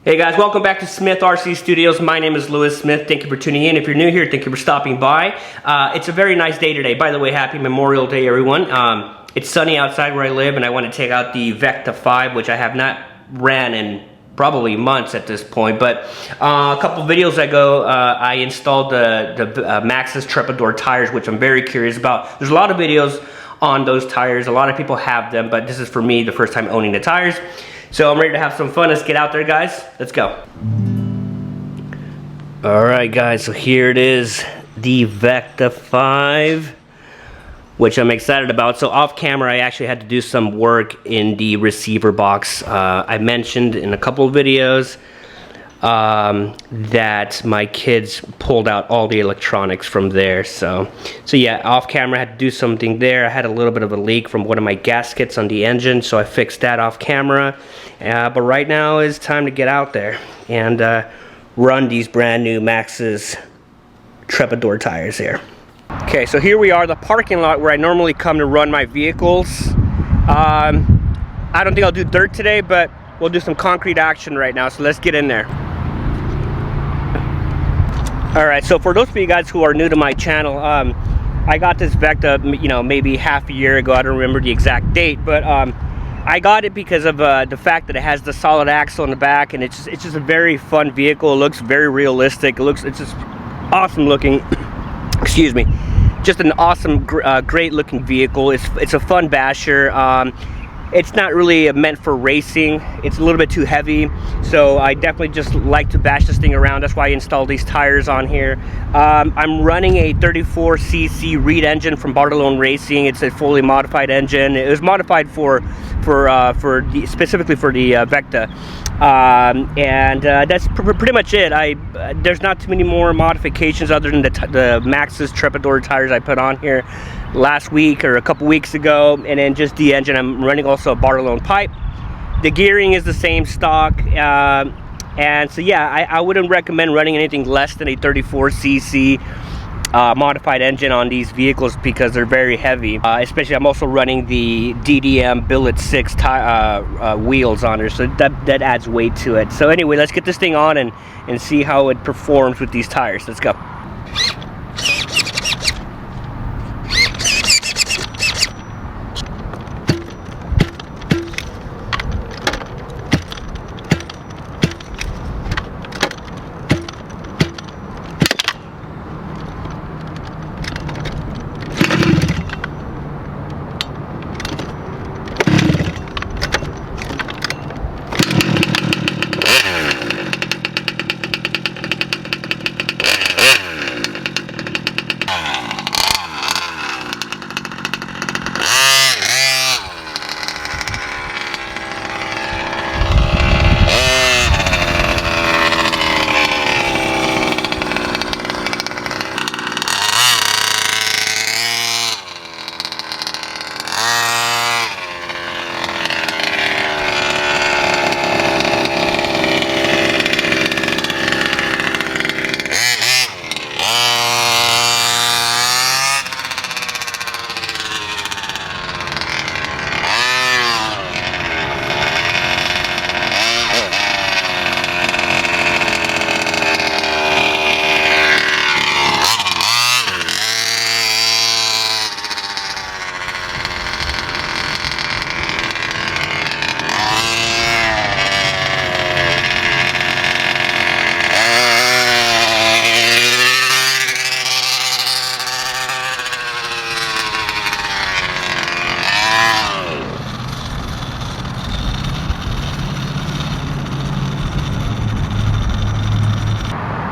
Hey guys, welcome back to Smith RC Studios. My name is Lewis Smith. Thank you for tuning in. If you're new here, thank you for stopping by. It's a very nice day today. By the way, happy Memorial Day, everyone. It's sunny outside where I live, and I want to take out the VEKTA.5, which I have not ran in probably months at this point. But a couple videos ago, I installed the MAXXIS Trepador Tires, which I'm very curious about. There's a lot of videos on those tires. A lot of people have them, but this is for me the first time owning the tires. So I'm ready to have some fun. Let's get out there, guys. Let's go. Alright guys, so here it is, the VEKTA.5, which I'm excited about. So off camera, I actually had to do some work in the receiver box. I mentioned in a couple of videos that my kids pulled out all the electronics from there. So yeah, off camera I had to do something there. I had a little bit of a leak from one of my gaskets on the engine, so I fixed that off camera. But right now is time to get out there and run these brand new MAXXIS Trepador tires here. Okay, so here we are, the parking lot where I normally come to run my vehicles. I don't think I'll do dirt today, but we'll do some concrete action right now, so let's get in there. Alright, so for those of you guys who are new to my channel, I got this VEKTA, you know, maybe half a year ago. I don't remember the exact date, but I got it because of the fact that it has the solid axle in the back, and it's just a very fun vehicle. It looks very realistic. It's just awesome looking. Excuse me. Just an awesome, great looking vehicle. It's a fun basher. It's not really meant for racing. It's a little bit too heavy, so I definitely just like to bash this thing around. That's why I installed these tires on here. I'm running a 34cc Reed engine from Barcelona Racing. It's a fully modified engine. It was modified specifically for the VEKTA, and that's pretty much it. There's not too many more modifications other than the MAXXIS Trepador tires I put on here last week or a couple weeks ago, and then just the engine. I'm running also a Barcelona pipe. The gearing is the same stock, and so yeah, I wouldn't recommend running anything less than a 34cc modified engine on these vehicles because they're very heavy. Especially, I'm also running the DDM Billet 6 wheels on there, so that adds weight to it. So anyway, let's get this thing on and see how it performs with these tires. Let's go.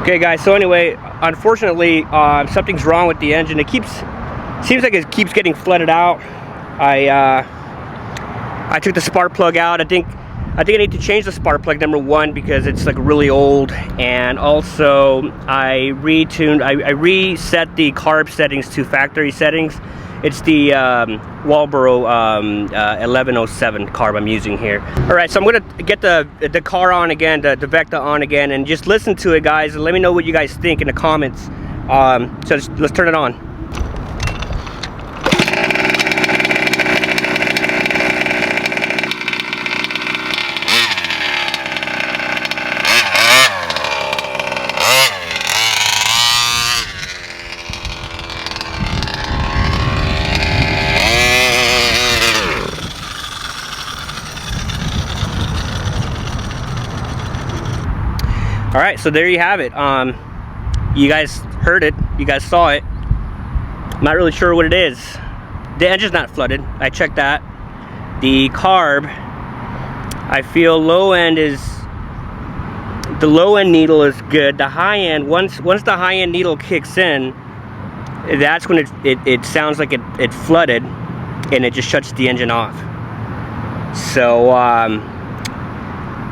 Okay guys, so anyway, unfortunately something's wrong with the engine. Seems like it keeps getting flooded out. I took the spark plug out. I think I need to change the spark plug, number one, because it's like really old, and also I reset the carb settings to factory settings. It's the Walboro 1107 carb I'm using here. All right, so I'm gonna get the car on again, the VEKTA on again, and just listen to it, guys, and let me know what you guys think in the comments. So let's turn it on. All right, so there you have it. You guys heard it, you guys saw it. I'm not really sure what it is. The engine's not flooded, I checked that. The carb, I feel the low end needle is good. The high end, once the high end needle kicks in, that's when it sounds like it flooded, and it just shuts the engine off. So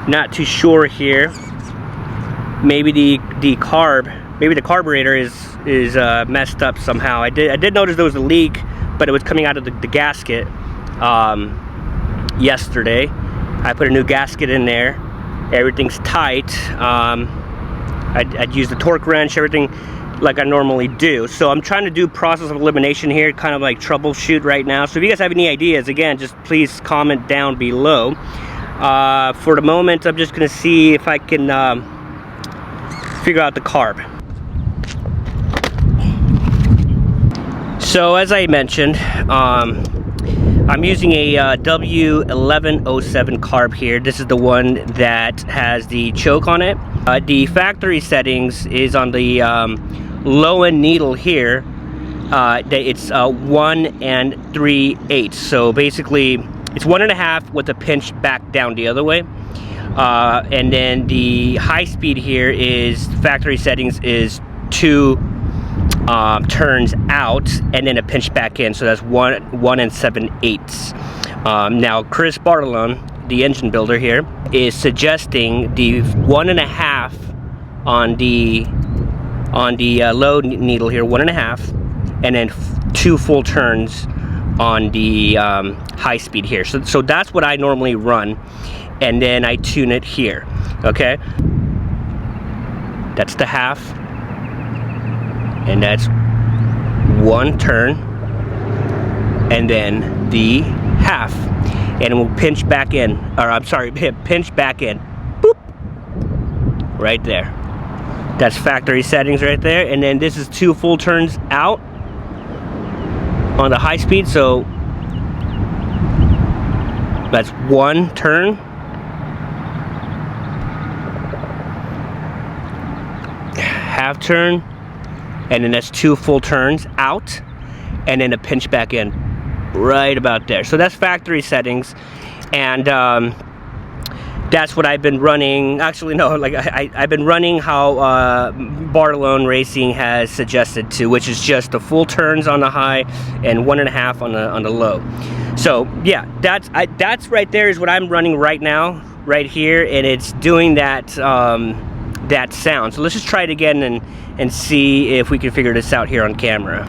not too sure here. Maybe the carburetor is messed up somehow. I did notice there was a leak, but it was coming out of the gasket yesterday. I put a new gasket in there. Everything's tight. I'd use the torque wrench, everything like I normally do. So I'm trying to do process of elimination here, kind of like troubleshoot right now. So if you guys have any ideas, again, just please comment down below. For the moment, I'm just gonna see if I can figure out the carb. So as I mentioned, I'm using a W1107 carb here. This is the one that has the choke on it. The factory settings is on the low end needle here. It's 1 3/8. So basically, it's 1.5 with a pinch back down the other way. And then the high speed here is factory settings is 2 turns out and then a pinch back in, so that's 1 7/8. Now Chris Bartolone, the engine builder here, is suggesting the 1.5 on the low needle here, 1.5, and then 2 full turns on the high speed here. So that's what I normally run, and then I tune it here. Okay, that's the half. And that's 1 turn, and then the half, and we'll pinch back in, or I'm sorry, pinch back in, boop, right there. That's factory settings right there. And then this is 2 full turns out on the high speed, so that's 1 turn, half turn, and then that's 2 full turns out, and then a pinch back in, right about there. So that's factory settings, and that's what I've been running. Actually, no, like I've been running how Bartolone Racing has suggested to, which is just the full turns on the high and 1.5 on the low. So yeah, that's right there is what I'm running right now, right here, and it's doing that that sound. So let's just try it again and see if we can figure this out here on camera.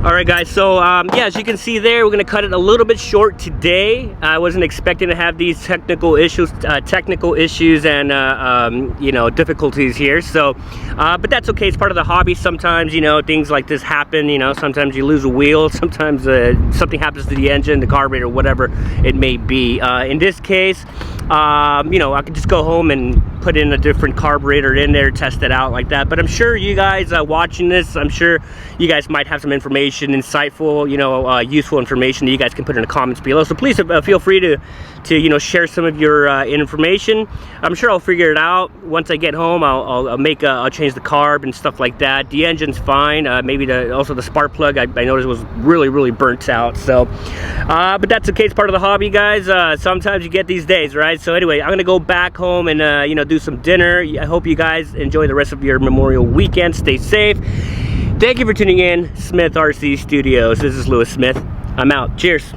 Alright guys, so yeah, as you can see there, we're going to cut it a little bit short today. I wasn't expecting to have these technical issues and you know, difficulties here. So, but that's okay. It's part of the hobby. Sometimes, you know, things like this happen. You know, sometimes you lose a wheel. Sometimes something happens to the engine, the carburetor, whatever it may be. In this case, you know, I could just go home and put in a different carburetor in there, test it out like that. But I'm sure you guys watching this, I'm sure you guys might have some information, insightful, you know, useful information that you guys can put in the comments below. So please feel free to you know, share some of your information. I'm sure I'll figure it out once I get home. I'll change the carb and stuff like that. The engine's fine. Maybe also the spark plug I noticed was really burnt out. So, but that's okay. It's part of the hobby, guys. Sometimes you get these days, right? So anyway, I'm gonna go back home and you know, do some dinner. I hope you guys enjoy the rest of your Memorial weekend. Stay safe. Thank you for tuning in. Smith RC Studios. This is Lewis Smith. I'm out. Cheers.